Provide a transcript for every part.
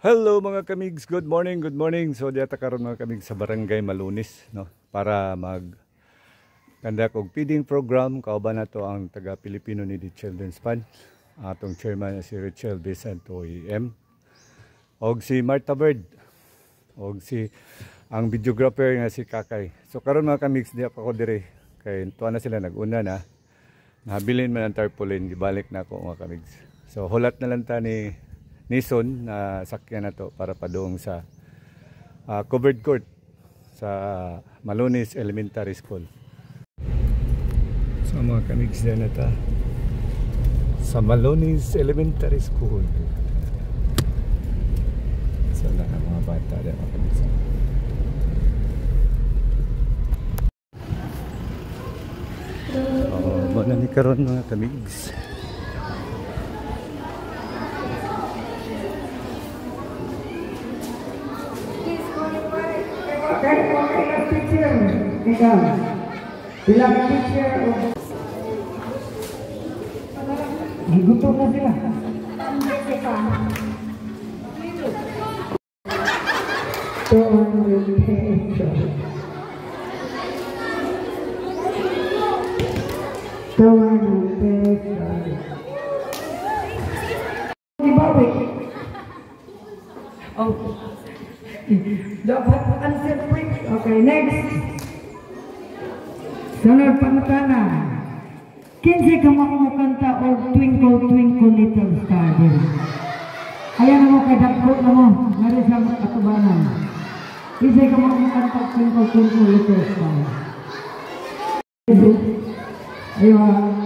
Hello mga kamigs, good morning, good morning. So diata karon mga kamigs sa Barangay Malunis, no, para mag-conduct og feeding program. Kauban nato ang taga Pilipino Needy Children's Fund, atong chairman si Richel Besanto EM, og si Martha Bird, og si ang videographer nga si Kakay. So karon mga kamigs, di ako dire kay tuwa na sila, nag-una na nabilin man ang tarpaulin, gibalik na ako mga kamigs. So hulat na lang ta ni Nison na sakyan na to para padung sa covered court sa Malunis Elementary School. So mga kamigs na ta sa Malunis Elementary School. So na mga bata na mga kamigs. Wala ni karon mga kamigs. Bilang teacher gutom na sila. Dapat answer quick. Okay, next. Sunod pangutana. Kinsa ka makakanta o Twinkle Twinkle Little Star? Ayan mo kadagko na mo. Nari sa katubanan. Kinsa ka makakanta Twinkle Twinkle Little Star? Ayun.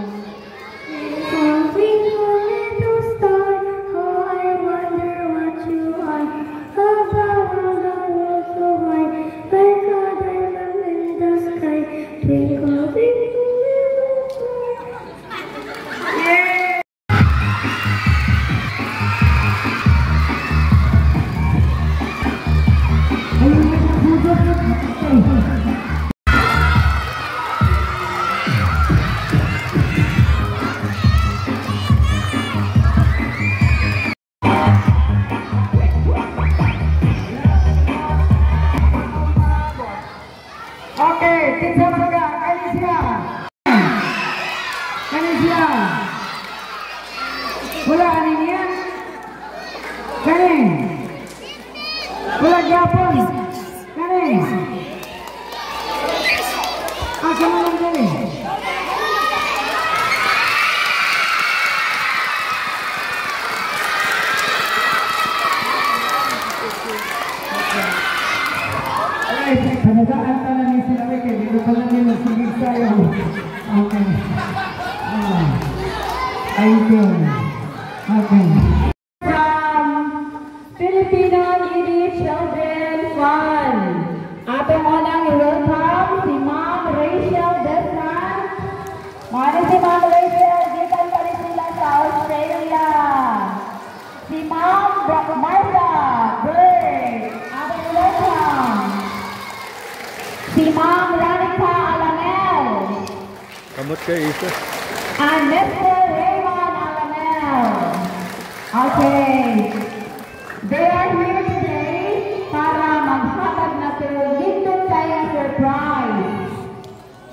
Wala anin yan. Kanin. Wala Japon. Kanin. Asa mo lang kanin. Ay, panagaan ka na ni sila kayo. Dito pa lang nila sigig sa'yo. Okay. Thank you. Okay. From Filipino Needy Children's Fund, atong unang welcome si Ma'am Rachel Desman. Mani si Ma'am Rachel, gikan pa rin sila sa Australia. Si Ma'am Martha Bird, atong welcome. Si Ma'am Ranica Alamel. Kamot kayo isa. And Mr. Raymond Alamel. Okay. They are here today para maghatag na dito tayo surprise.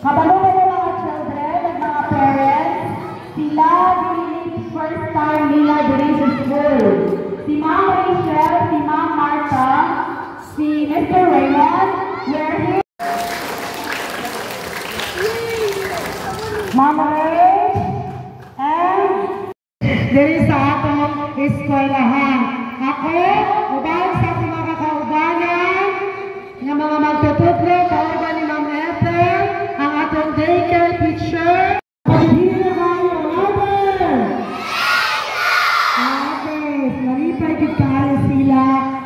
Kabalungan ng mga children at mga parents, sila din first time nila din sa school. Si Ma'am Rachel, si Ma'am Martha, si Mr. Raymond, we're here. Ma'am Ray, and Diri sa atong eskwelahan. Ako, uban sa mga kakaubanan, ng mga magtutudlo, kauban ni Ma'am Ethel, ang atong daycare teacher. Pag-hira kayo, order! Okay, maripay kitayo sila.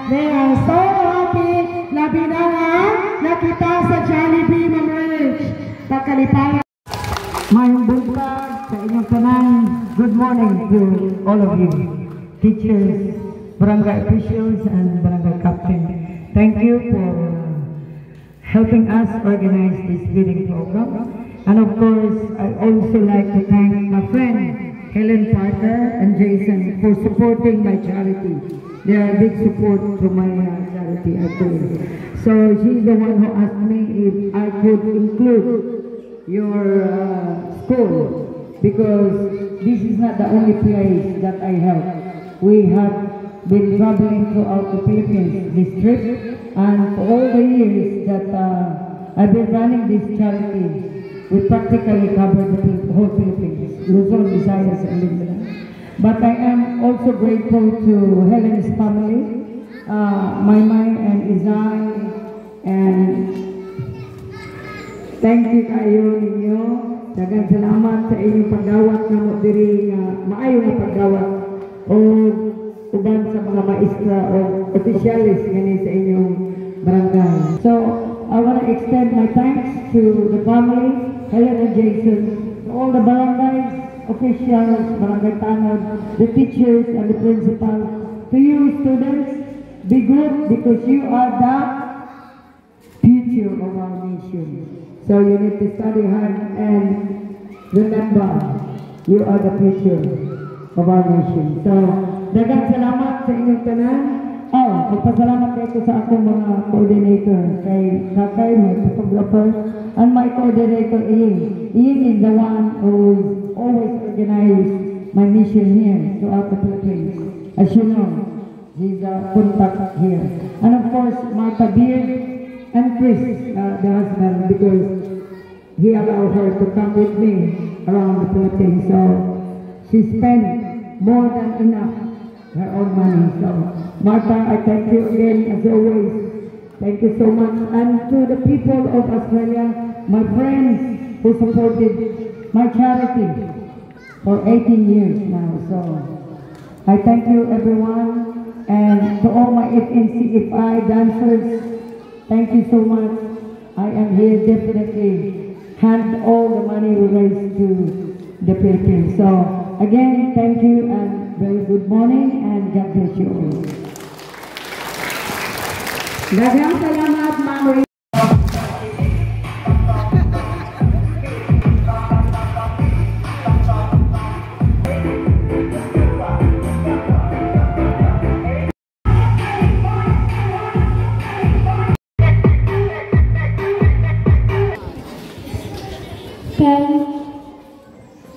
They are so happy. Labi na nga, nakita sa Jollibee, Ma'am Rich. Pagkalipayan. Mayong buntag sa inyong tanan. Good morning to all of you, teachers, barangay officials, and barangay captain. Thank you for helping us organize this feeding program. And of course, I also like to thank my friend Helen Parker and Jason for supporting my charity. they are a big support to my charity actually. So she's the one who asked me if I could include your school, because this is not the only place that I help. We have been traveling throughout the Philippines this trip, and for all the years that I've been running this charity, we practically cover the whole Philippines, Luzon, Visayas, and Mindanao. But I am also grateful to Helen's family, Maymay and Izay, and thank you kayo ninyo. Daghang salamat sa inyong pagdawat na mo diri nga maayo nga pagdawat o uban sa mga maestra o opisyalis ngani sa inyong barangay. So I want to extend my thanks to the family, Helen and Jason, all the barangays, officials, barangay tanod, the teachers and the principal. To you students, be good because you are the future of our nation. So you need to study hard and remember, you are the future of our nation. So, daghang salamat sa inyong tanan. Magpasalamat kayo sa akong mga coordinator, kay Kakay, my photographer, and my coordinator, Iing. Iing is the one who always organized my mission here throughout the Philippines. As you know, he's a contact here. And of course, Martha Beard, and Chris, the husband, because he allowed her to come with me around the Philippines. So she spent more than enough her own money. So Martha, I thank you again as always. Thank you so much. And to the people of Australia, my friends who supported my charity for 18 years now. So I thank you everyone. And to all my FNCFI dancers, thank you so much. I am here definitely hand all the money we raise to the Philippines. So again, thank you and very good morning and God bless you all. Daghang salamat, Ma'am.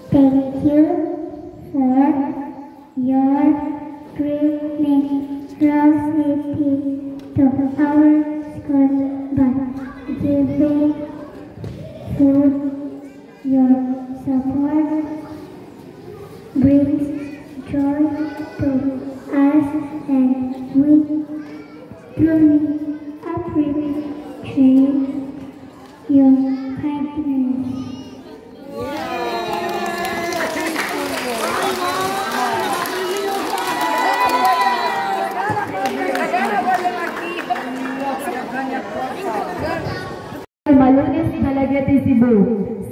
Thank you for your generosity to our school by giving food. Your support brings joy to us, and we truly appreciate your kindness. Malunis Malagete, Cebu.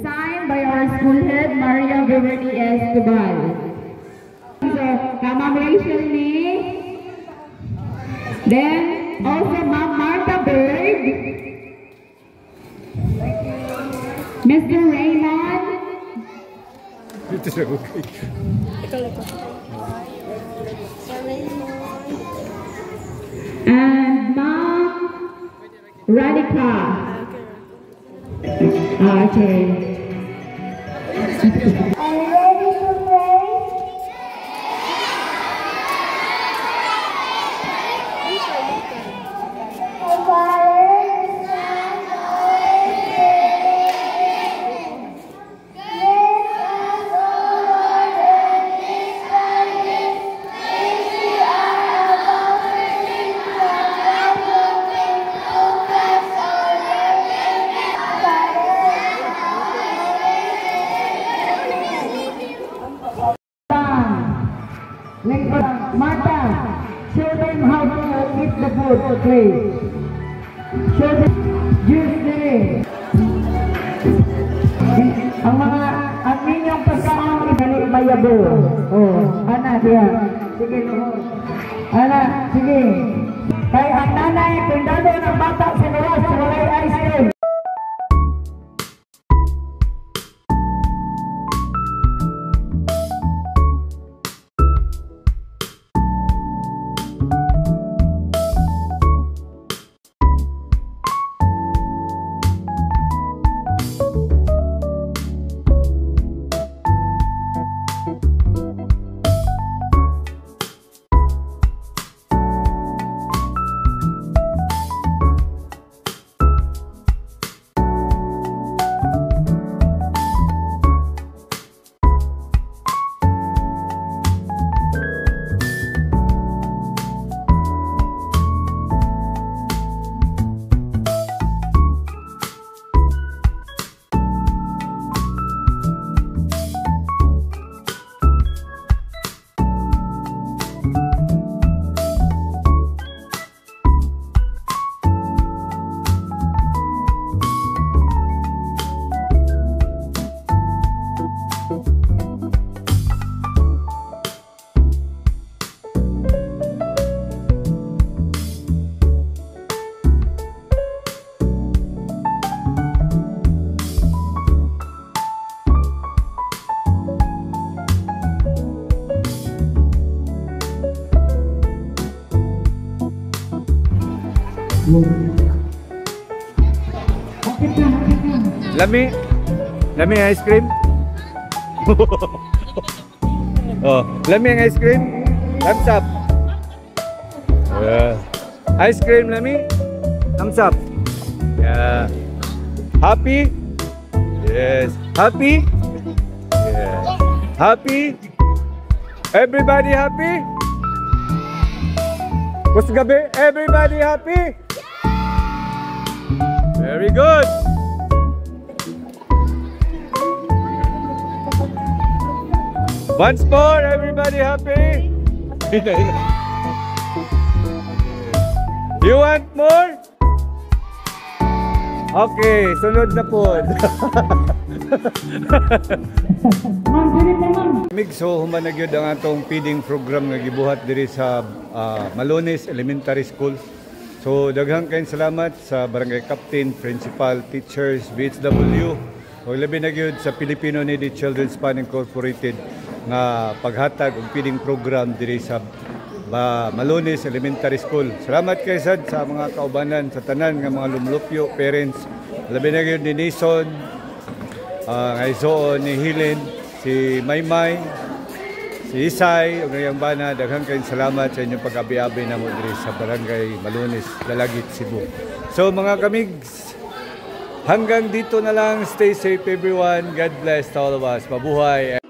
Signed by our school head, Maria Beverly Escobar. So, Ma'am Rachel Lee. Then, also Ma'am Martha Berg. Mr. Raymond. Dito siya okay. And Ma'am Radhika. Okay. Are you ready to pray? Our Father, Son, Holy Spirit. Bless us, O Lord, in this country. Please see our poverty from developing progress or Martha, show them how to eat the food, please. Show them juice din. Ang mga ang inyong pagkaon ibalik mayabo. Ana diya. Sige Lord. Ana, sige. Kay ang nanay kundado ng bata sa luwas, walay ice cream. Lami ice cream. Oh, lami ang ice cream. Thumbs up. Yeah. Ice cream, lami. Thumbs up. Yeah. Happy? Yes. Happy? Yes. Happy? Everybody happy? Kus gabi? Everybody happy? Very good. Once more, everybody happy? You want more? Okay, sunod na po. So humanagyod ang atong feeding program nga gibuhat diri sa Malones Elementary School. So daghang kayong salamat sa barangay captain, principal, teachers, BHW, o labi na gyud sa Filipino Needy Children's Fund Incorporated nga paghatag og feeding program diri sa Malones Elementary School. Salamat kay sad sa mga kaubanan sa tanan nga mga lumlupyo parents. Labi na gyud ni Nison, ni Hilen, si Maymay, si Isay, ug ngayong bana, daghang kayong salamat sa inyong pag-abi-abi namo diri sa barangay Malones, Dalagit, Cebu. So mga kamigs, hanggang dito na lang. Stay safe everyone. God bless to all of us. Mabuhay.